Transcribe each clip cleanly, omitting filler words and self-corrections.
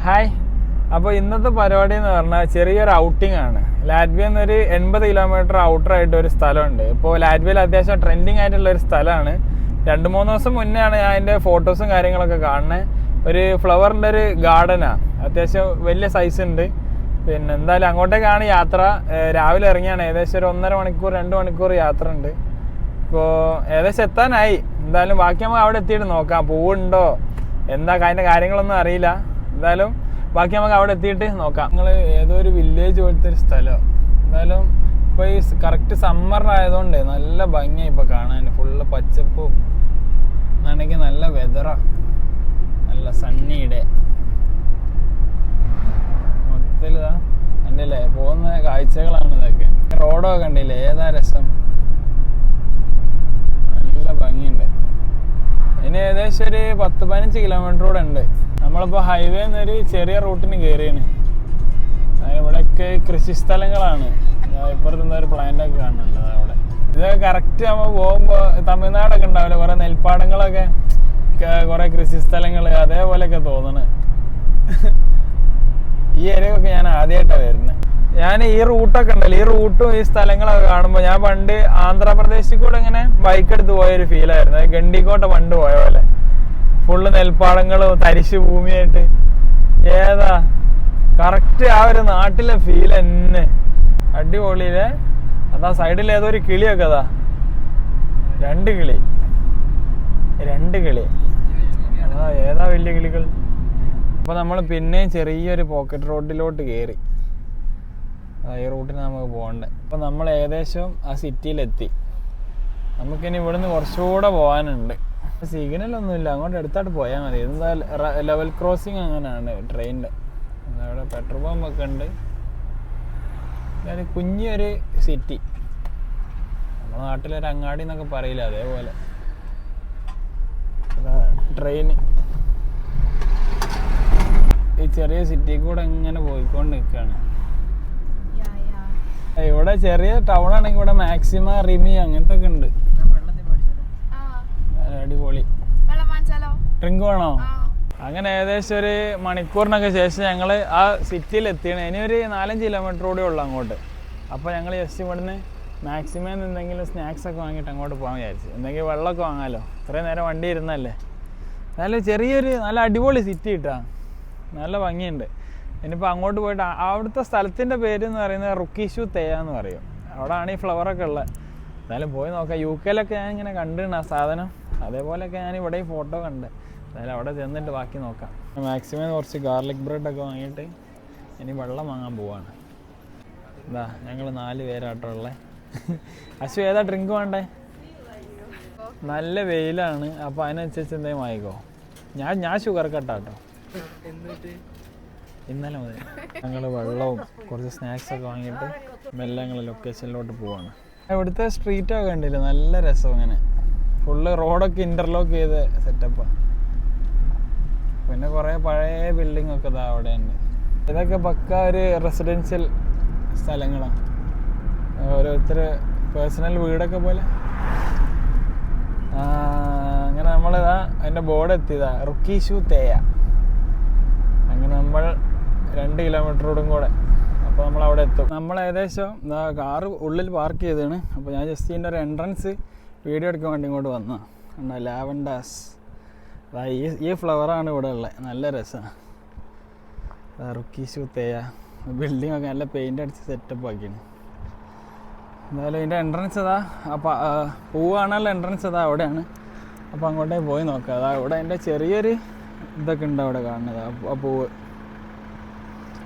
Hi. അപ്പോൾ ഇന്നത്തെ പരിപാടി എന്ന് പറഞ്ഞാൽ ചെറിയൊരു ഔട്ടിംഗ് ആണ്. ലാറ്റ്വിയ എന്നൊരു 80 കിലോമീറ്റർ ഔട്ടറായിട്ട് ഒരു സ്ഥലമുണ്ട്. ഇപ്പോൾ ലാറ്റ്വിയയിൽ അത്യാവശ്യം ട്രെൻഡിങ് ആയിട്ടുള്ള ഒരു സ്ഥലമാണ്. 2-3 ദിവസം മുന്നേ ആണ് ഞാൻ അതിൻ്റെ ഫോട്ടോസും കാര്യങ്ങളൊക്കെ കാണുന്നത്. ഒരു ഫ്ലവറിൻ്റെ ഒരു ഗാർഡനാണ്, അത്യാവശ്യം വലിയ സൈസ് ഉണ്ട്. പിന്നെ എന്തായാലും അങ്ങോട്ടേക്കാണ് യാത്ര. രാവിലെ ഇറങ്ങിയാണ്, ഏകദേശം ഒരു 1.5 മണിക്കൂർ 2 മണിക്കൂർ യാത്ര ഉണ്ട്. ഇപ്പോൾ ഏകദേശം എത്താനായി. എന്തായാലും ബാക്കി നമുക്ക് അവിടെ എത്തിയിട്ട് നോക്കാം, പൂവുണ്ടോ എന്താ അതിൻ്റെ കാര്യങ്ങളൊന്നും അറിയില്ല. എന്തായാലും ബാക്കി നമുക്ക് അവിടെ എത്തിയിട്ട് നോക്കാം. നിങ്ങൾ ഏതോ ഒരു വില്ലേജ് പോലത്തെ ഒരു സ്ഥലം. എന്തായാലും ഇപ്പോൾ ഈ കറക്റ്റ് സമ്മറിനായതുകൊണ്ട് നല്ല ഭംഗിയായി ഇപ്പോൾ കാണാൻ, ഫുള്ള് പച്ചപ്പും ആണെങ്കിൽ നല്ല വെതറാണ്, നല്ല സണ്ണി ഡേ. മൊത്തത്തിൽ ഇതാ കണ്ടില്ലേ പോകുന്ന കാഴ്ചകളാണ് ഇതൊക്കെ. റോഡൊക്കെ കണ്ടില്ലേ, ഏതാ രസം, നല്ല ഭംഗിയുണ്ട്. ഇനി ഏകദേശം ഒരു 10-15 കിലോമീറ്റർ കൂടെ ഉണ്ട്. നമ്മളിപ്പോൾ ഹൈവേ എന്നൊരു ചെറിയ റൂട്ടിന് കയറിയാണ്. ഇവിടെയൊക്കെ കൃഷി സ്ഥലങ്ങളാണ്. ഇപ്പുറത്തുനിന്ന് ഒരു പ്ലാന്റൊക്കെ കാണുന്നുണ്ട് അവിടെ. ഇതൊക്കെ കറക്റ്റ് നമ്മൾ പോകുമ്പോൾ തമിഴ്നാടൊക്കെ ഉണ്ടാവില്ല, കുറേ നെൽപ്പാടങ്ങളൊക്കെ, കുറേ കൃഷി സ്ഥലങ്ങൾ, അതേപോലെയൊക്കെ തോന്നണ്. ഈ ഏരിയയൊക്കെ ഞാൻ ആദ്യമായിട്ടാണ് വരുന്നത്. ഞാൻ ഈ റൂട്ടൊക്കെ ഉണ്ടല്ലോ, ഈ റൂട്ടും ഈ സ്ഥലങ്ങളൊക്കെ കാണുമ്പോൾ ഞാൻ പണ്ട് ആന്ധ്രാപ്രദേശിൽ കൂടെ ഇങ്ങനെ ബൈക്ക് എടുത്ത് പോയൊരു ഫീലായിരുന്നു. ഗണ്ടിക്കോട്ട പണ്ട് പോയ പോലെ, ഫുള്ള് നെൽപ്പാടങ്ങളും തരിശ് ഭൂമിയായിട്ട്. ഏതാ കറക്റ്റ് ആ ഒരു നാട്ടിലെ ഫീൽ തന്നെ, അടിപൊളിയിലെ. അതാ സൈഡിൽ ഏതോ ഒരു കിളിയൊക്കെ, അതാ 2 കിളി അതാ, ഏതാ വലിയ കിളികൾ. അപ്പോൾ നമ്മൾ പിന്നെയും ചെറിയൊരു പോക്കറ്റ് റോഡിലോട്ട് കയറി. ഈ റൂട്ടിന് നമുക്ക് പോകണ്ടേ. അപ്പോൾ നമ്മൾ ഏകദേശം ആ സിറ്റിയിലെത്തി. നമുക്കിനി ഇവിടുന്ന് കുറച്ചുകൂടെ പോകാനുണ്ട്. സിഗ്നലൊന്നുമില്ല, അങ്ങോട്ട് എടുത്തായിട്ട് പോയാൽ മതി. എന്താ ലെവൽ ക്രോസിങ് അങ്ങനെയാണ് ട്രെയിനിൻ്റെ. അവിടെ പെട്രോൾ പമ്പൊക്കെ ഉണ്ട്. കുഞ്ഞൊരു സിറ്റി, നമ്മുടെ നാട്ടിലൊരു അങ്ങാടി എന്നൊക്കെ പറയില്ല, അതേപോലെ ട്രെയിന് ഈ ചെറിയ സിറ്റി കൂടെ ഇങ്ങനെ പോയിക്കൊണ്ട് നിൽക്കുകയാണ്. ഇവിടെ ചെറിയ ടൗൺ ആണെങ്കിൽ ഇവിടെ മാക്സിമ, റിമി അങ്ങനത്തെ ഒക്കെ ഉണ്ട്. അടിപൊളി. ഡ്രിങ്ക് വേണോ? അങ്ങനെ ഏകദേശം ഒരു മണിക്കൂറിനൊക്കെ ശേഷം ഞങ്ങൾ ആ സിറ്റിയിൽ എത്തിയാണ്. ഇനി ഒരു 4-5 കിലോമീറ്റർ കൂടെ ഉള്ളു അങ്ങോട്ട്. അപ്പോൾ ഞങ്ങൾ ജസ്റ്റ് ഇവിടുന്ന് മാക്സിമം എന്തെങ്കിലും സ്നാക്സ് ഒക്കെ വാങ്ങിയിട്ട് അങ്ങോട്ട് പോകാൻ വിചാരിച്ചു. എന്തെങ്കിലും വെള്ളമൊക്കെ വാങ്ങാമല്ലോ, ഇത്രയും നേരം വണ്ടി ഇരുന്നല്ലേ. നല്ല ചെറിയൊരു നല്ല അടിപൊളി സിറ്റി കിട്ടാ, നല്ല ഭംഗിയുണ്ട്. ഇനിയിപ്പോൾ അങ്ങോട്ട് പോയിട്ട് അവിടുത്തെ സ്ഥലത്തിൻ്റെ പേര് എന്ന് പറയുന്നത് റുക്കീഷു തേയ എന്ന് പറയും. അവിടെയാണ് ഈ ഫ്ലവറൊക്കെ ഉള്ളത്. എന്തായാലും പോയി നോക്കാം. UK-ലൊക്കെ ഞാൻ ഇങ്ങനെ കണ്ടിട്ടുണ്ട് ആ സാധനം, അതേപോലെയൊക്കെ ഞാൻ ഇവിടെ ഈ ഫോട്ടോ കണ്ട്. എന്തായാലും അവിടെ ചെന്നിട്ട് ബാക്കി നോക്കാം. മാക്സിമം കുറച്ച് ഗാർലിക് ബ്രെഡൊക്കെ വാങ്ങിയിട്ട് ഇനി വെള്ളം വാങ്ങാൻ പോവാണ്. എന്താ ഞങ്ങൾ 4 പേരാട്ടോ ഉള്ളത്. അശു ഏതാ ഡ്രിങ്ക് വേണ്ടേ? നല്ല വെയിലാണ്, അപ്പോൾ അതിനനുസരിച്ച് എന്തെങ്കിലും വാങ്ങിക്കോ. ഞാൻ ഷുഗർ കട്ടാട്ടോ ഇന്നലെ മുതൽ. ഞങ്ങൾ വെള്ളവും കുറച്ച് സ്നാക്സൊക്കെ വാങ്ങിയിട്ട് മെല്ലെ ഞങ്ങൾ ലൊക്കേഷനിലോട്ട് പോവാണ്. ഇവിടുത്തെ സ്ട്രീറ്റൊക്കെ കണ്ടില്ല, നല്ല രസം. അങ്ങനെ ഫുള്ള് റോഡൊക്കെ ഇൻ്റർലോക്ക് ചെയ്ത് സെറ്റപ്പാണ്. പിന്നെ കുറേ പഴയ ബിൽഡിംഗ് ഒക്കെ ഇതാ അവിടെ ഉണ്ട്. ഇതൊക്കെ പക്ക ഒരു റെസിഡൻഷ്യൽ സ്ഥലങ്ങളാണ്, ഓരോരുത്തർ പേഴ്സണൽ വീടൊക്കെ പോലെ. അങ്ങനെ നമ്മളിതാ അതിൻ്റെ ബോർഡ് എത്തിയതാ, റുക്കീഷു തേയ. അങ്ങനെ നമ്മൾ 2 കിലോമീറ്ററോടും കൂടെ, അപ്പോൾ നമ്മൾ അവിടെ എത്തും. നമ്മൾ ഏകദേശം കാറ് ഉള്ളിൽ പാർക്ക് ചെയ്തതാണ്. അപ്പോൾ ഞാൻ ജസ്റ്റ് ഇതിൻ്റെ ഒരു എൻട്രൻസ് വീഡിയോ എടുക്കാൻ വേണ്ടി ഇങ്ങോട്ട് വന്നതാണ്. കണ്ടോ, ലാവൻഡാസ്. ഈ ഫ്ലവറാണ് ഇവിടെ ഉള്ളത്, നല്ല രസമാണ്. റുക്കീഷു തേയ ബിൽഡിംഗ് ഒക്കെ നല്ല പെയിൻ്റ് അടിച്ച് സെറ്റപ്പ് ആക്കിയാണ്. എന്തായാലും ഇതിൻ്റെ എൻട്രൻസ് അതാ, അപ്പോൾ പൂവാണല്ലോ എൻട്രൻസ് അതാ അവിടെയാണ്. അപ്പോൾ അങ്ങോട്ടേക്ക് പോയി നോക്കാം. അതാ ഇവിടെ എൻ്റെ ചെറിയൊരു ഇതൊക്കെ ഉണ്ട് അവിടെ കാണുന്നത്, ആ പൂവ്.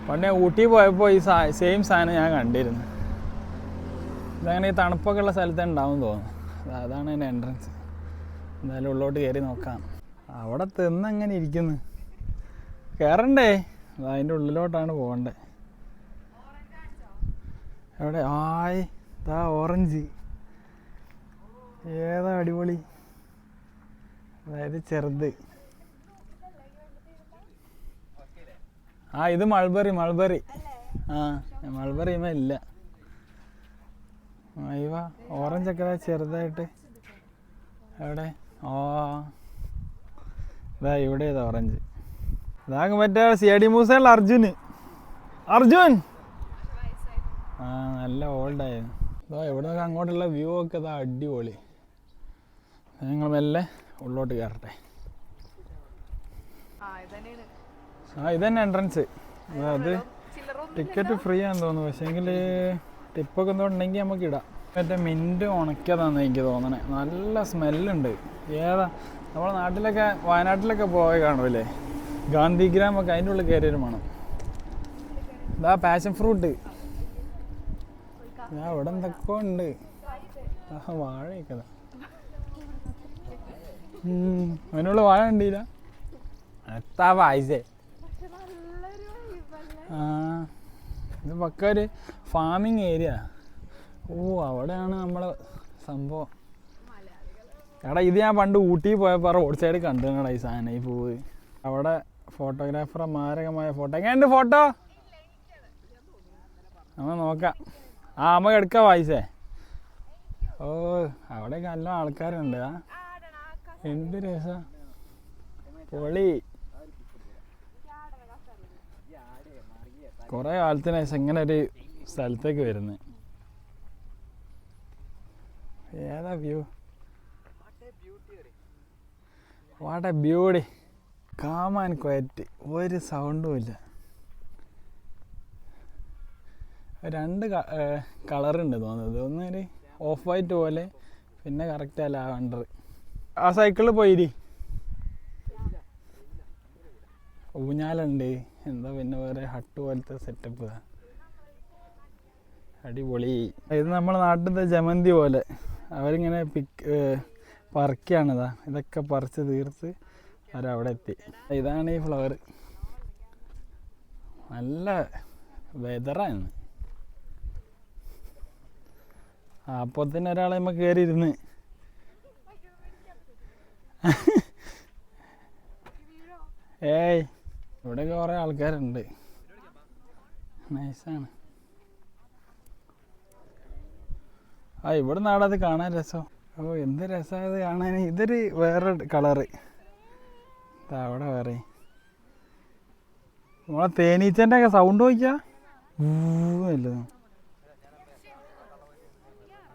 പണ്ട് ഞാൻ ഊട്ടി പോയപ്പോൾ ഈ സെയിം സാധനം ഞാൻ കണ്ടിരുന്നു. ഇതങ്ങനെ ഈ തണുപ്പൊക്കെ ഉള്ള സ്ഥലത്ത് ഉണ്ടാവും തോന്നുന്നു. അതാണ് അതിൻ്റെ എൻട്രൻസ്. എന്തായാലും ഉള്ളോട്ട് കയറി നോക്കാം. അവിടെ തിന്നങ്ങനെ ഇരിക്കുന്നു, കയറണ്ടേ. അതിൻ്റെ ഉള്ളിലോട്ടാണ് പോകണ്ടേ. എവിടെ? ആയ് ഇതാ ഓറഞ്ച്, ഏതാ അടിപൊളി. അതായത് ചെറുത്. ഇത് മൾബറി. മൾബറിയുമേ ഇല്ല. അയ്യോ, ഓറഞ്ചൊക്കെ ചെറുതായിട്ട്. എവിടെ? ഇതാ ഇവിടെ ഓറഞ്ച്. ഇതാകെ മറ്റേ CID മൂസയുള്ള അർജുൻ ആ നല്ല ഓൾഡായിരുന്നു. ഇതാ ഇവിടെ നിന്നൊക്കെ അങ്ങോട്ടുള്ള വ്യൂ ഒക്കെ ഇതാ അടിപൊളി. ഞങ്ങൾ മെല്ലെ ഉള്ളോട്ട് കയറട്ടെ. ഇതന്നെ എൻട്രൻസ്. അത് ടിക്കറ്റ് ഫ്രീ ആണെന്ന് തോന്നുന്നു. പക്ഷേ എങ്കിൽ ടിപ്പൊക്കെ എന്തുണ്ടെങ്കിൽ നമുക്ക് ഇടാം. മറ്റേ മിൻറ്റ് ഉണക്കിയതാണെന്ന് എനിക്ക് തോന്നണേ. നല്ല സ്മെല്ലുണ്ട്. ഏതാ നമ്മളെ നാട്ടിലൊക്കെ വയനാട്ടിലൊക്കെ പോയി കാണുമല്ലേ, ഗാന്ധിഗ്രാമൊക്കെ അതിൻ്റെ ഉള്ളിൽ കയറിയൊരു മണം. ഇതാ പാഷൻ ഫ്രൂട്ട്. ഞാൻ ഇവിടെ എന്തൊക്കെ ഉണ്ട്. വാഴയൊക്കെ അതിനുള്ള വാഴ ഉണ്ടില്ല. എത്താ വായിച്ചേ. ആ ഇത് പക്ക ഒരു ഫാമിങ് ഏരിയ. അവിടെയാണ് നമ്മളെ സംഭവം. എടാ ഇത് ഞാൻ പണ്ട് ഊട്ടി പോയപ്പോൾ റോഡ് സൈഡ് കണ്ടുകടാ ഈ സാധനം, ഈ പൂവ്. അവിടെ ഫോട്ടോഗ്രാഫറെ മാരകമായ ഫോട്ടോ. എങ്ങനെയുണ്ട് ഫോട്ടോ? നമ്മൾ നോക്കാം. നമുക്ക് എടുക്കാം വായിച്ചേ. അവിടെയൊക്കെ നല്ല ആൾക്കാരുണ്ട്. എന്ത് രസം, പൊളി. കുറേ കാലത്തിന് ശേഷം ഇങ്ങനെ ഒരു സ്ഥലത്തേക്ക് വരുന്നത്. ഏതാ view, what A beauty. Calm and quiet, ഒരു സൗണ്ടും ഇല്ല. 2 കളറുണ്ട് തോന്നുന്നത്. ഒന്നൊരു ഓഫ് വൈറ്റ് പോലെ, പിന്നെ കറക്റ്റ് അല്ല ലാവണ്ടർ. ആ സൈക്കിളിൽ പോയിരി. ഊഞ്ഞാലുണ്ട്. എന്താ പിന്നെ വേറെ ഹട്ട് പോലത്തെ സെറ്റപ്പ്. അടിപൊളി. ഇത് നമ്മളെ നാട്ടിലത്തെ ജമന്തി പോലെ അവരിങ്ങനെ പറിക്കുകയാണിതാ. ഇതൊക്കെ പറിച്ച് തീർത്ത് അവരവിടെ എത്തി. ഇതാണ് ഈ ഫ്ലവർ. നല്ല വെതറാണ്. അപ്പോൾ തന്നെ ഒരാളെ നമ്മൾ കയറി ഇരുന്ന്. ഏയ് ഇവിടെയൊക്കെ കുറേ ആൾക്കാരുണ്ട്. നൈസാണ്. ഇവിടെ നാടത് കാണാൻ രസം. എന്ത് രസമായത് കാണാൻ. ഇതൊരു വേറെ കളറ്. അവിടെ വേറെ നമ്മളെ തേനീച്ചൻ്റെ ഒക്കെ സൗണ്ട് നോക്കിയാ ഊല്ലോ.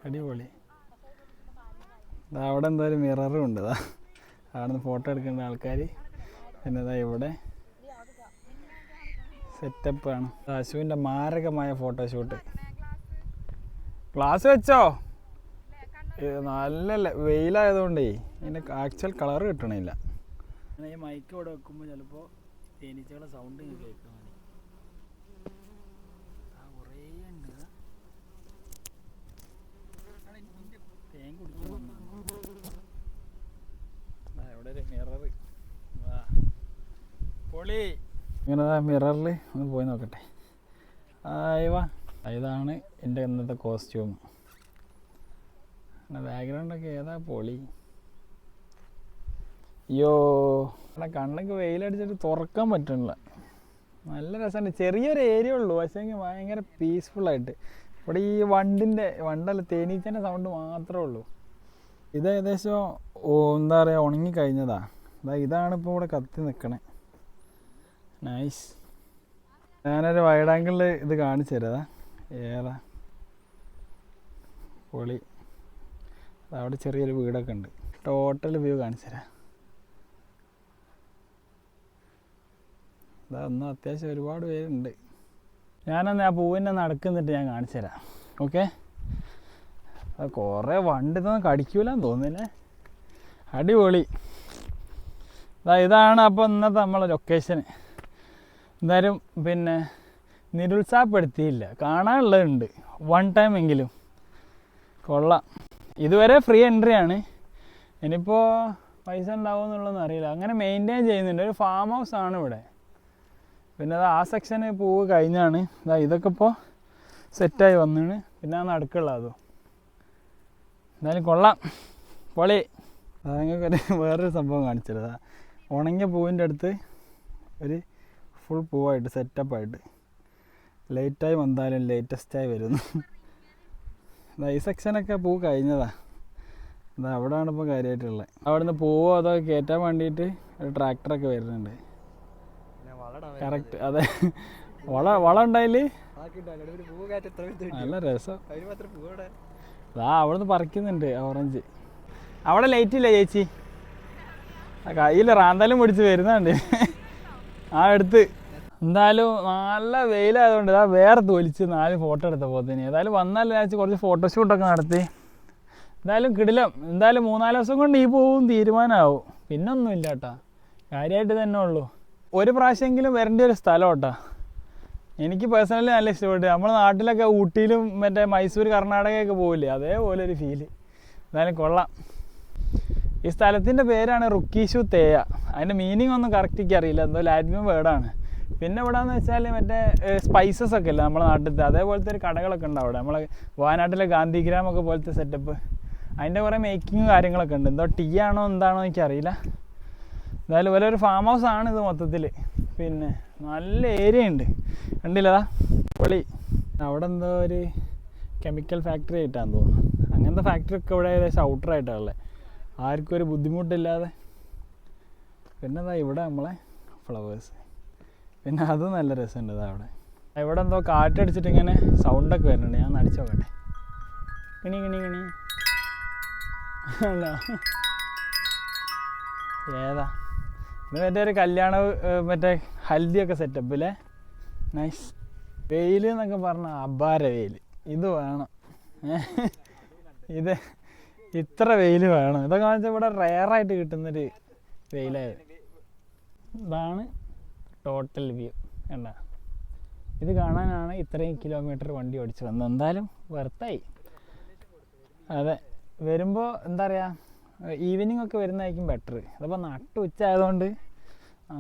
അടിപൊളി. അവിടെ എന്തായാലും മിററും ഉണ്ട്. അവിടെ നിന്ന് ഫോട്ടോ എടുക്കേണ്ട ആൾക്കാർ. പിന്നെ ഇവിടെ സെറ്റപ്പാണ്. അശുവിൻ്റെ മാരകമായ ഫോട്ടോഷൂട്ട്. ഗ്ലാസ് വെച്ചോ? നല്ല വെയിലായതുകൊണ്ടേ ഇതിൻ്റെ ആക്ച്വൽ കളർ കിട്ടണില്ല. ഈ മൈക്ക് ഇവിടെ വെക്കുമ്പോൾ ചിലപ്പോൾ തേനീച്ചകളുടെ സൗണ്ട് കേൾക്കാൻ മതി. കുറേ ഉണ്ട്. തേൻ കുടിക്കാൻ ഇവിടെ ഒരു മിറർ. പൊളി. ഇങ്ങനെ മിററിൽ ഒന്ന് പോയി നോക്കട്ടെ. വാ, ഇതാണ് എൻ്റെ ഇന്നത്തെ കോസ്റ്റ്യൂം. ബാക്ക്ഗ്രൗണ്ടൊക്കെ ഏതാ പൊളി. അയ്യോ കണ്ണൊക്കെ വെയിലടിച്ചിട്ട് തുറക്കാൻ പറ്റണില്ല. നല്ല രസമുണ്ട്. ചെറിയൊരു ഏരിയ ഉള്ളൂ, പക്ഷേ ഭയങ്കര പീസ്ഫുള്ളായിട്ട്. ഇവിടെ ഈ വണ്ടല്ല തേനീച്ചൻ്റെ സൗണ്ട് മാത്രമേ ഉള്ളൂ. ഇത് ഏകദേശം എന്താ പറയുക ഉണങ്ങിക്കഴിഞ്ഞതാ. ഇതാണിപ്പോൾ ഇവിടെ കത്തി നിൽക്കണേ. നൈസ്. ഞാനൊരു വൈഡ് ആംഗിളിൽ ഇത് കാണിച്ചു തരാം. ഏതാ പൊളി. അവിടെ ചെറിയൊരു വീടൊക്കെ ഉണ്ട്. ടോട്ടൽ വ്യൂ കാണിച്ചു തരാം. ഒന്നും അത്യാവശ്യം ഒരുപാട് പേരുണ്ട്. ഞാനന്ന് ആ പൂവിൻ്റെ നടക്കുന്നിട്ട് ഞാൻ കാണിച്ചു തരാം. ഓക്കെ. കുറേ വണ്ടി ഇതൊന്നും കടിക്കൂലെന്ന് തോന്നുന്നില്ലേ. അടിപൊളി. ഇതാണ് അപ്പോൾ ഇന്നത്തെ നമ്മളെ ലൊക്കേഷന്. എന്തായാലും പിന്നെ നിരുത്സാഹപ്പെടുത്തിയില്ല. കാണാനുള്ളതുണ്ട് 1 ടൈം എങ്കിലും. കൊള്ളാം. ഇതുവരെ ഫ്രീ എൻട്രി ആണ്. ഇനിയിപ്പോൾ പൈസ ഉണ്ടാവുമെന്നുള്ളതൊന്നും അറിയില്ല. അങ്ങനെ മെയിൻറ്റെയിൻ ചെയ്യുന്നുണ്ട്. ഒരു ഫാം ഹൗസ് ആണ് ഇവിടെ. പിന്നെ ആ സെക്ഷന് പൂവ് കഴിഞ്ഞാണ്. ഇതൊക്കെ ഇപ്പോൾ സെറ്റായി വന്നിന്. പിന്നെ ആ നടുക്കുള്ള അതും. എന്തായാലും കൊള്ളാം, പൊളി. നിങ്ങൾക്ക് വേറൊരു സംഭവം കാണിച്ചത്. ഉണങ്ങിയ പൂവിൻ്റെ അടുത്ത് ഒരു ഫുൾ പൂവായിട്ട് സെറ്റപ്പായിട്ട് ലേറ്റായി വന്നാലും ലേറ്റസ്റ്റായി വരുന്നു. ഈ സെക്ഷനൊക്കെ പൂ കഴിഞ്ഞതാ. അവിടെയാണ് ഇപ്പോൾ കാര്യമായിട്ടുള്ളത്. അവിടെ നിന്ന് പൂവോ അതൊക്കെ കയറ്റാൻ വേണ്ടിയിട്ട് ഒരു ട്രാക്ടറൊക്കെ വരുന്നുണ്ട്. കറക്റ്റ്. അതെ, വളം ഉണ്ടായില്ലേ? നല്ല രസം. അവിടുന്ന് പറിക്കുന്നുണ്ട് ഓറഞ്ച്. അവിടെ ലൈറ്റ് ഇല്ല ചേച്ചി, കയ്യിൽ റാന്താലും പിടിച്ച് വരുന്നുണ്ട് അടുത്ത്. എന്തായാലും നല്ല വെയിലായതുകൊണ്ട് വേറെ തൊലിച്ച് 4 ഫോട്ടോ എടുത്ത പോത്തിന്. ഏതായാലും വന്നാൽ കുറച്ച് ഫോട്ടോഷൂട്ടൊക്കെ നടത്തി. എന്തായാലും കിടിലം. എന്തായാലും 3-4 ദിവസം കൊണ്ട് ഈ പോവും തീരുമാനമാവും. പിന്നൊന്നുമില്ല കേട്ടോ, കാര്യമായിട്ട് തന്നെ ഉള്ളൂ. ഒരു പ്രാവശ്യമെങ്കിലും വരേണ്ട ഒരു സ്ഥലം കേട്ടോ. എനിക്ക് പേഴ്സണലി നല്ല ഇഷ്ടപ്പെട്ടു. നമ്മുടെ നാട്ടിലൊക്കെ ഊട്ടിയിലും മറ്റേ മൈസൂർ കർണാടകയൊക്കെ പോകില്ലേ, അതേപോലെ ഒരു ഫീല്. എന്തായാലും കൊള്ളാം. ഈ സ്ഥലത്തിൻ്റെ പേരാണ് റുക്കീഷു തേയ. അതിൻ്റെ മീനിങ് ഒന്നും കറക്റ്റ് എനിക്ക് അറിയില്ല, എന്തോ ലാറ്റിൻ വേർഡാണ്. പിന്നെ ഇവിടെ എന്ന് വെച്ചാൽ മറ്റേ സ്പൈസസ് ഒക്കെ ഇല്ല നമ്മുടെ നാട്ടിലത്തെ, അതേപോലത്തെ ഒരു കടകളൊക്കെ ഉണ്ട് അവിടെ. നമ്മളെ വയനാട്ടിലെ ഗാന്ധിഗ്രാമൊക്കെ പോലത്തെ സെറ്റപ്പ്. അതിൻ്റെ കുറേ മേക്കിങ്ങും കാര്യങ്ങളൊക്കെ ഉണ്ട്. എന്തോ ടീ ആണോ എന്താണോ എനിക്കറിയില്ല. എന്തായാലും വലിയൊരു ഫാം ഹൗസ് ആണ് ഇത് മൊത്തത്തിൽ. പിന്നെ നല്ല ഏരിയ ഉണ്ട്, കണ്ടില്ലതാ പൊളി. അവിടെ എന്തോ ഒരു കെമിക്കൽ ഫാക്ടറി ആയിട്ടാന്ന് തോന്നുന്നു. അങ്ങനത്തെ ഫാക്ടറി ഒക്കെ ഇവിടെ ഏകദേശം ഔട്ടറായിട്ടാണുള്ളത്, ആർക്കും ഒരു ബുദ്ധിമുട്ടില്ലാതെ. പിന്നെ ഇവിടെ നമ്മളെ ഫ്ലവേഴ്സ്, പിന്നെ അതും നല്ല രസമുണ്ട്. അവിടെ ഇവിടെ എന്തോ കാറ്റടിച്ചിട്ട് ഇങ്ങനെ സൗണ്ടൊക്കെ വരുന്നുണ്ട്. ഞാൻ അടിച്ചു നോക്കട്ടെ. കിണി കിണി കിണി അല്ല ഏതാ ഇത്? മറ്റേ ഒരു കല്യാണ മറ്റേ ഹൽദിയൊക്കെ സെറ്റപ്പില്ലേ, നൈസ്. വെയിൽ എന്നൊക്കെ പറഞ്ഞാൽ അപാര വെയിൽ. ഇത് വേണം, ഇത് ഇത്ര വെയിൽ വേണം. ഇതൊക്കെ വെച്ചാൽ ഇവിടെ റെയറായിട്ട് കിട്ടുന്നൊരു വെയിലായത്. ഇതാണ് ടോട്ടൽ വ്യൂ. കണ്ട, ഇത് കാണാനാണ് ഇത്രയും കിലോമീറ്റർ വണ്ടി ഓടിച്ച് വന്നത്. എന്തായാലും വെറുത്തായി. അതെ, വരുമ്പോൾ എന്താ പറയുക, ഈവനിങ് ഒക്കെ വരുന്നതായിരിക്കും ബെറ്റർ. അതിപ്പോൾ നട്ടു ഉച്ച ആയതുകൊണ്ട്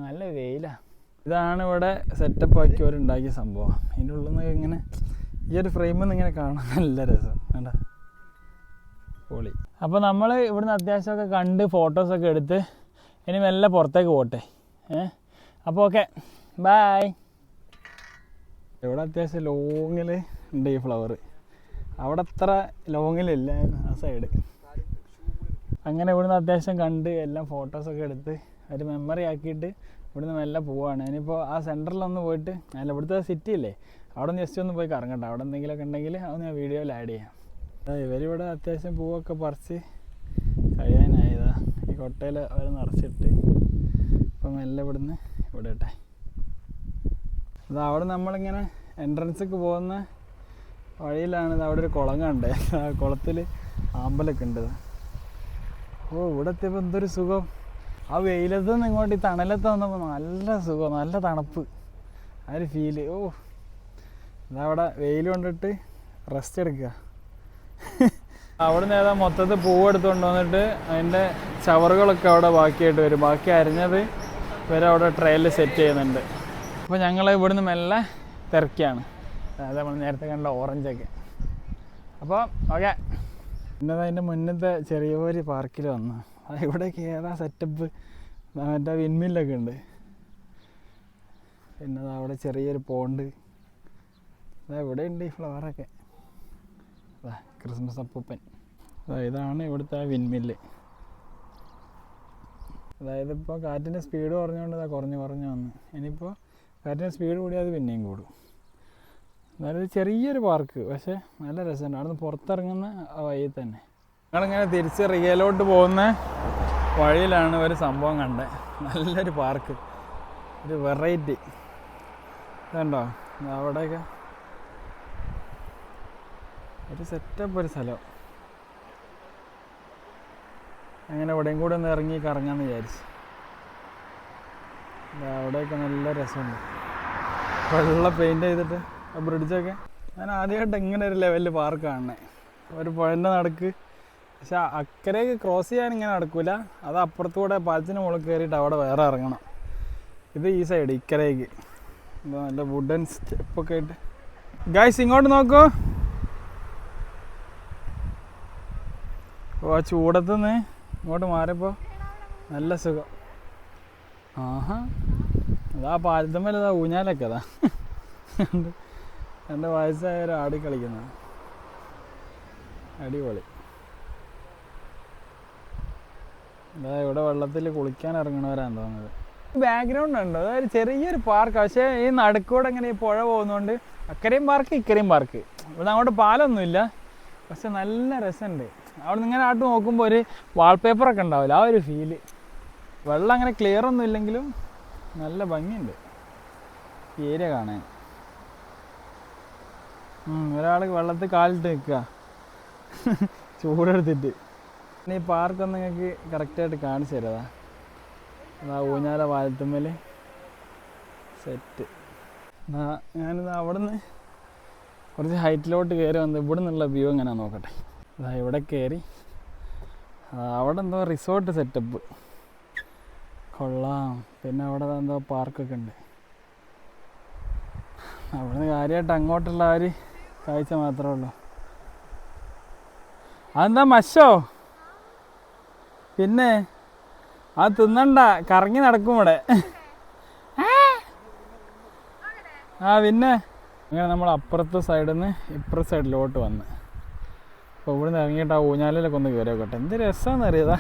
നല്ല വെയിലാണ്. ഇതാണ് ഇവിടെ സെറ്റപ്പ് ആക്കിയവരുണ്ടാക്കിയ സംഭവം. അതിൻ്റെ ഉള്ളിൽ നിന്ന് ഇങ്ങനെ ഈ ഒരു ഫ്രെയിമിൽ നിന്ന് ഇങ്ങനെ കാണാൻ നല്ല രസം. വേണ്ട പൊളി. അപ്പോൾ നമ്മൾ ഇവിടുന്ന് അത്യാവശ്യമൊക്കെ കണ്ട് ഫോട്ടോസൊക്കെ എടുത്ത് ഇനി മെല്ലെ പുറത്തേക്ക് പോട്ടെ. അപ്പോൾ ഓക്കെ, ബായ്. ഇവിടെ അത്യാവശ്യം ലോങ്ങിൽ ഉണ്ട് ഈ ഫ്ലവർ, അവിടെ അത്ര ലോങ്ങിലില്ല ആ സൈഡ്. അങ്ങനെ ഇവിടുന്ന് അത്യാവശ്യം കണ്ട് എല്ലാം ഫോട്ടോസൊക്കെ എടുത്ത് ഒരു മെമ്മറി ആക്കിയിട്ട് ഇവിടുന്ന് മെല്ലെ പോവാണ്. ഇനിയിപ്പോൾ ആ സെൻറ്ററിലൊന്ന് പോയിട്ട്, അല്ല ഇവിടുത്തെ സിറ്റി ഇല്ലേ, അവിടെ നിന്ന് ജസ്റ്റ് ഒന്ന് പോയി കറങ്ങട്ടെ. അവിടെ എന്തെങ്കിലുമൊക്കെ ഉണ്ടെങ്കിൽ അതൊന്ന് ഞാൻ വീഡിയോയിൽ ആഡ് ചെയ്യാം. ഇവരിവിടെ അത്യാവശ്യം പൂവൊക്കെ പറിച്ച് കഴിയാനായതാ. ഈ കൊട്ടയിൽ അവർ നിറച്ചിട്ട് ഇപ്പം മെല്ലെ ഇവിടുന്ന് ഇവിടെ ഇട്ടെ. അത് അവിടെ നമ്മളിങ്ങനെ എൻട്രൻസൊക്കെ പോകുന്ന വഴിയിലാണ്. അവിടെ ഒരു കുളം കണ്ടേ, ആ കുളത്തിൽ ആമ്പലൊക്കെ ഉണ്ട്. ഓ, ഇവിടെ എത്തിയപ്പോൾ എന്തൊരു സുഖം. ആ വെയിലത്ത് നിന്ന് ഇങ്ങോട്ട് ഈ തണലത്ത് വന്നപ്പോൾ നല്ല സുഖം, നല്ല തണുപ്പ്, ആ ഒരു ഫീല്. ഓ, അതവിടെ വെയിൽ കൊണ്ടിട്ട് റെസ്റ്റ് എടുക്കുക. അവിടെ നിന്ന് ഏതാ മൊത്തത്തിൽ പൂവെടുത്തുകൊണ്ട് വന്നിട്ട് അതിൻ്റെ ചവറുകളൊക്കെ അവിടെ ബാക്കിയായിട്ട് വരും. ബാക്കി അരിഞ്ഞത് ഇവരെ അവിടെ ട്രെയിലിൽ സെറ്റ് ചെയ്യുന്നുണ്ട്. അപ്പോൾ ഞങ്ങൾ ഇവിടുന്ന് മെല്ലെ തിരക്കിയാണ്. അതായത് നമ്മൾ നേരത്തെ കണ്ട ഓറഞ്ചൊക്കെ. അപ്പോൾ ഓക്കെ, പിന്നെ അതിൻ്റെ മുന്നത്തെ ചെറിയൊരു പാർക്കിൽ വന്നു. അത് ഇവിടെയൊക്കെ ഏതാ സെറ്റപ്പ്, മറ്റേ വിൻമില്ലൊക്കെ ഉണ്ട്. പിന്നെ അവിടെ ചെറിയൊരു പോണ്ട്, ഇവിടെ ഉണ്ട് ഈ ഫ്ലവറൊക്കെ. അതാ ക്രിസ്മസ് അപ്പൂപ്പൻ. ഇതാണ് ഇവിടുത്തെ ആ വിൻമില്ല്. അതായത് ഇപ്പോൾ കാറ്റിൻ്റെ സ്പീഡ് കുറഞ്ഞുകൊണ്ട് ഇതാ കുറഞ്ഞ് വന്നു. ഇനിയിപ്പോൾ കാറ്റിൻ്റെ സ്പീഡ് കൂടിയാൽ അത് പിന്നെയും കൂടും. എന്നാലും ചെറിയൊരു പാർക്ക്, പക്ഷേ നല്ല രസമുണ്ട്. അവിടെ നിന്ന് പുറത്തിറങ്ങുന്ന ആ വഴിയിൽ തന്നെ. ഞങ്ങളിങ്ങനെ തിരിച്ച് റിയലോട്ട് പോകുന്ന വഴിയിലാണ് ഒരു സംഭവം കണ്ടത്. നല്ലൊരു പാർക്ക്, ഒരു വെറൈറ്റി. ഇതുണ്ടോ അവിടെയൊക്കെ ഒരു സെറ്റപ്പ് ഒരു സ്ഥലം. അങ്ങനെ ഇവിടെയും കൂടെ ഒന്ന് ഇറങ്ങി കറങ്ങാമെന്ന് വിചാരിച്ചു. അവിടെയൊക്കെ നല്ല രസമുണ്ട്, വെള്ള പെയിൻറ്റ് ചെയ്തിട്ട് ആ ബ്രിഡ്ജൊക്കെ. ഞാൻ ആദ്യമായിട്ട് ഇങ്ങനെ ഒരു ലെവലിൽ പാർക്ക് കാണണേ. ഒരു പുഴൻ്റെ നടുക്ക്, പക്ഷെ അക്കരയ്ക്ക് ക്രോസ് ചെയ്യാൻ ഇങ്ങനെ നടക്കില്ല. അത് അപ്പുറത്തൂടെ പാലത്തിന് മുകളിൽ കയറിയിട്ട് അവിടെ വേറെ ഇറങ്ങണം. ഇത് ഈ സൈഡ് ഇക്കരയ്ക്ക് നല്ല വുഡൻ സ്റ്റെപ്പൊക്കെ ആയിട്ട്. ഗൈസ് ഇങ്ങോട്ട് നോക്കൂ. ഓ, ആ ചൂടത്തുനിന്ന് ഇങ്ങോട്ട് മാറിയപ്പോൾ നല്ല സുഖം. ആഹാ, അതാ പാലത്തുമ്മൽ ഇതാ ഊഞ്ഞാലൊക്കെ അതാ എൻ്റെ വയസ്സായവർ ആടി കളിക്കുന്നത്. അടിപൊളി. അതാ ഇവിടെ വെള്ളത്തിൽ കുളിക്കാൻ ഇറങ്ങണവരാണ് തോന്നുന്നത്. ബാക്ക്ഗ്രൗണ്ട് ഉണ്ട്, അതായത് ചെറിയൊരു പാർക്ക്. പക്ഷേ ഈ നടുക്കൂടെ ഇങ്ങനെ ഈ പുഴ പോകുന്നതുകൊണ്ട് അക്കരയും പാർക്ക് ഇക്കരയും പാർക്ക്. ഇവിടെ അങ്ങോട്ട് പാലൊന്നുമില്ല, പക്ഷെ നല്ല രസമുണ്ട്. അവിടെ നിന്ന് ഇങ്ങനെ ആട്ട് നോക്കുമ്പോൾ ഒരു വാൾപേപ്പറൊക്കെ ഉണ്ടാവില്ല, ആ ഒരു ഫീല്. വെള്ളം അങ്ങനെ ക്ലിയർ ഒന്നും ഇല്ലെങ്കിലും നല്ല ഭംഗിയുണ്ട് ഈ ഏരിയ കാണാൻ. ഒരാൾ വെള്ളത്തിൽ കാലിട്ട് നിൽക്കുക ചൂടെടുത്തിട്ട്. ഈ പാർക്കൊന്ന് നിങ്ങൾക്ക് കറക്റ്റായിട്ട് കാണിച്ചു തരാം. അതാ ഊഞ്ഞാല വാലത്തുമ്മൽ സെറ്റ്. ഞാനിത് അവിടെ നിന്ന് കുറച്ച് ഹൈറ്റിലോട്ട് കയറി വന്ന് ഇവിടെ നിന്നുള്ള വ്യൂ എങ്ങനെയാ നോക്കട്ടെ. അതാ ഇവിടെ കയറി, അവിടെ എന്തോ റിസോർട്ട് സെറ്റപ്പ് കൊള്ളാം. പിന്നെ അവിടെ എന്തോ പാർക്കൊക്കെ ഉണ്ട്. അവിടെ നിന്ന് കാര്യമായിട്ട് അങ്ങോട്ടുള്ള ആ ഒരു കാഴ്ച മാത്രമേ ഉള്ളൂ. അതെന്താ മഷോ? പിന്നെ അത് തിന്നണ്ട, കറങ്ങി നടക്കും ഇവിടെ. പിന്നെ അങ്ങനെ നമ്മൾ അപ്പുറത്തെ സൈഡിൽ നിന്ന് ഇപ്പുറത്തെ സൈഡിലോട്ട് വന്ന് അപ്പോൾ ഇവിടെ നിന്ന് ഇറങ്ങിയിട്ട് ആ ഊഞ്ഞാലിലൊക്കെ ഒന്ന് കയറി നോക്കട്ടെ. എന്ത് രസമാണെന്ന് അറിയാതാ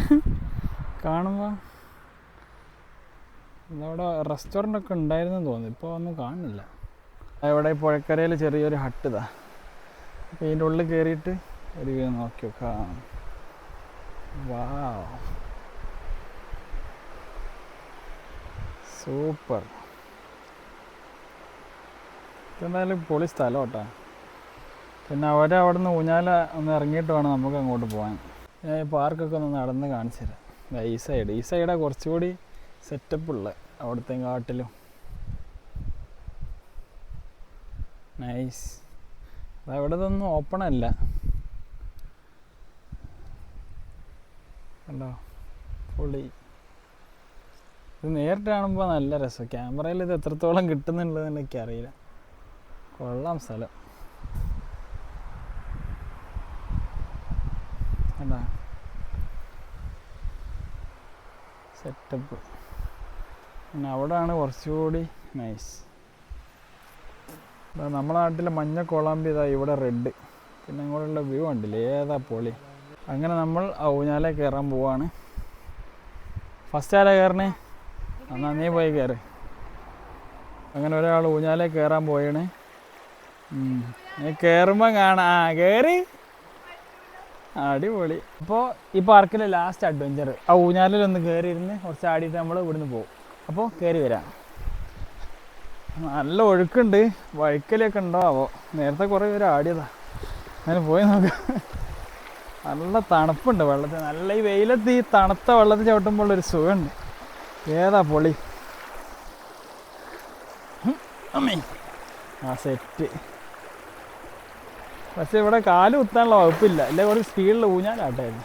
കാണുമ്പോൾ. ഇതവിടെ റെസ്റ്റോറൻ്റൊക്കെ ഉണ്ടായിരുന്നു തോന്നുന്നു, ഇപ്പോൾ ഒന്നും കാണുന്നില്ല. ഇവിടെ പുഴക്കരയിൽ ചെറിയൊരു ഹട്ട് ഇതാ. അപ്പോൾ ഇതിൻ്റെ ഉള്ളിൽ കയറിയിട്ട് ഒരു വ്യൂ നോക്കി നോക്കാം. വാവ്, സൂപ്പർ. ഇതെന്തായാലും പൊളി സ്ഥലം കേട്ടോ. പിന്നെ അവിടെ നിന്ന് ഊഞ്ഞാല ഒന്ന് ഇറങ്ങിയിട്ട് വേണം നമുക്ക് അങ്ങോട്ട് പോകാൻ. ഞാൻ ഈ പാർക്കൊക്കെ ഒന്ന് നടന്ന് കാണിച്ചു തരാം. ഈ സൈഡാണ് കുറച്ചുകൂടി സെറ്റപ്പുള്ള അവിടുത്തെ കാട്ടിലും. നൈസ്. അതവിടെ ഇതൊന്നും ഓപ്പണല്ല കണ്ടോ, പൊളി. ഇത് നേരിട്ട് കാണുമ്പോൾ നല്ല രസം. ക്യാമറയിൽ ഇത് എത്രത്തോളം കിട്ടുന്നുള്ളതെന്ന് എനിക്കറിയില്ല. കൊള്ളാം സ്ഥലം കണ്ടാ, സെറ്റപ്പ്. പിന്നെ അവിടെയാണ് കുറച്ചുകൂടി നൈസ്. നമ്മുടെ നാട്ടിലെ മഞ്ഞ കോളാമ്പി ഇതാ ഇവിടെ റെഡ്. പിന്നെ അങ്ങോട്ടുള്ള വ്യൂ ഉണ്ടല്ലേ, ഏതാ പൊളി. അങ്ങനെ നമ്മൾ ആ ഊഞ്ഞാലെ കയറാൻ പോവാണ്. ഫസ്റ്റ് ആരാ കയറണേ? എന്നാ നീ പോയി കയറ്. അങ്ങനെ ഒരാൾ ഊഞ്ഞാലെ കയറാൻ പോയാണ്. കയറുമ്പോൾ കാണാം. കയറി, അടിപൊളി. അപ്പോൾ ഈ പാർക്കിലെ ലാസ്റ്റ് അഡ്വഞ്ചർ ആ ഊഞ്ഞാലിലൊന്ന് കയറി ഇരുന്ന് കുറച്ച് ആടിയിട്ട് നമ്മൾ ഇവിടുന്ന് പോകും. അപ്പോൾ കയറി വരാം. നല്ല ഒഴുക്കുണ്ട്, വഴുക്കലൊക്കെ ഉണ്ടാവോ. നേരത്തെ കുറേ പേര് ആടിയതാ, അങ്ങനെ പോയി നോക്കാം. നല്ല തണുപ്പുണ്ട് വെള്ളത്തിൽ. നല്ല ഈ വെയിലത്ത് ഈ തണുത്ത വെള്ളത്തിൽ ചവിട്ടുമ്പോൾ ഒരു സുഖമുണ്ട്. ഏതാ പൊളി. അമ്മേ ആ സെറ്റ്. പക്ഷെ ഇവിടെ കാല് കുത്താനുള്ള വകുപ്പില്ല, അല്ലെ കുറച്ച് സ്പീഡിൽ ഊഞ്ഞാലാട്ടായിരുന്നു.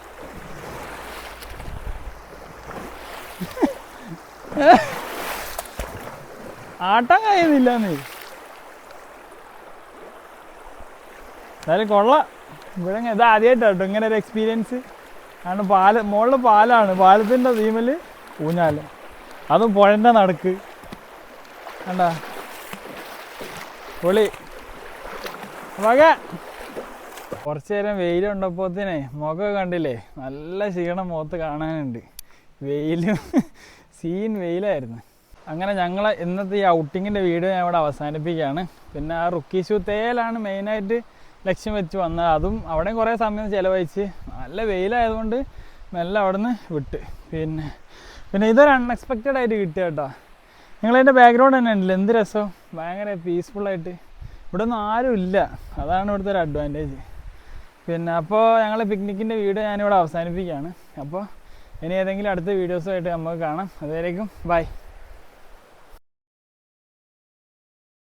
ആട്ടാൻ കഴിയുന്നില്ല നീ. എന്തായാലും കൊള്ളാം. ഇവിടെ ഇത് ആദ്യമായിട്ടാട്ടോ ഇങ്ങനെ ഒരു എക്സ്പീരിയൻസ്. കാരണം മുകളിൽ പാലാണ്, പാലത്തിൻ്റെ തീമിൽ ഊഞ്ഞാല്, അതും പുഴൻ്റെ നടുക്ക്. കണ്ടാ പൊളി. മക കുറച്ചു നേരം വെയിലുണ്ടപ്പോഴത്തേനെ മുഖമൊക്കെ കണ്ടില്ലേ, നല്ല ക്ഷീണം മുഖത്ത് കാണാനുണ്ട്. വെയിലും സീൻ വെയിലായിരുന്നു. അങ്ങനെ ഞങ്ങൾ ഇന്നത്തെ ഈ ഔട്ടിങ്ങിൻ്റെ വീഡിയോ ഞാൻ ഇവിടെ അവസാനിപ്പിക്കുകയാണ്. പിന്നെ ആ റുക്കീഷു തേയിലാണ് മെയിനായിട്ട് ലക്ഷ്യം വെച്ച് വന്നത്. അതും അവിടെ കുറേ സമയം ചിലവഴിച്ച് നല്ല വെയിലായതുകൊണ്ട് മെല്ലെ അവിടെ നിന്ന് വിട്ട്. പിന്നെ ഇതൊരു അൺഎക്സ്പെക്റ്റഡ് ആയിട്ട് കിട്ടിയ കേട്ടോ. നിങ്ങളതിൻ്റെ ബാക്ക്ഗ്രൗണ്ട് തന്നെ ഉണ്ടല്ലോ, എന്ത് രസം. ഭയങ്കര പീസ്ഫുള്ളായിട്ട്. ഇവിടെ ഒന്നും ആരും ഇല്ല, അതാണ് ഇവിടുത്തെ ഒരു അഡ്വാൻറ്റേജ്. പിന്നെ അപ്പോൾ ഞങ്ങൾ പിക്നിക്കിൻ്റെ വീഡിയോ ഞാനിവിടെ അവസാനിപ്പിക്കുകയാണ്. അപ്പോൾ ഇനി ഏതെങ്കിലും അടുത്ത വീഡിയോസുമായിട്ട് നമുക്ക് കാണാം. അതുവരേക്കും ബൈ.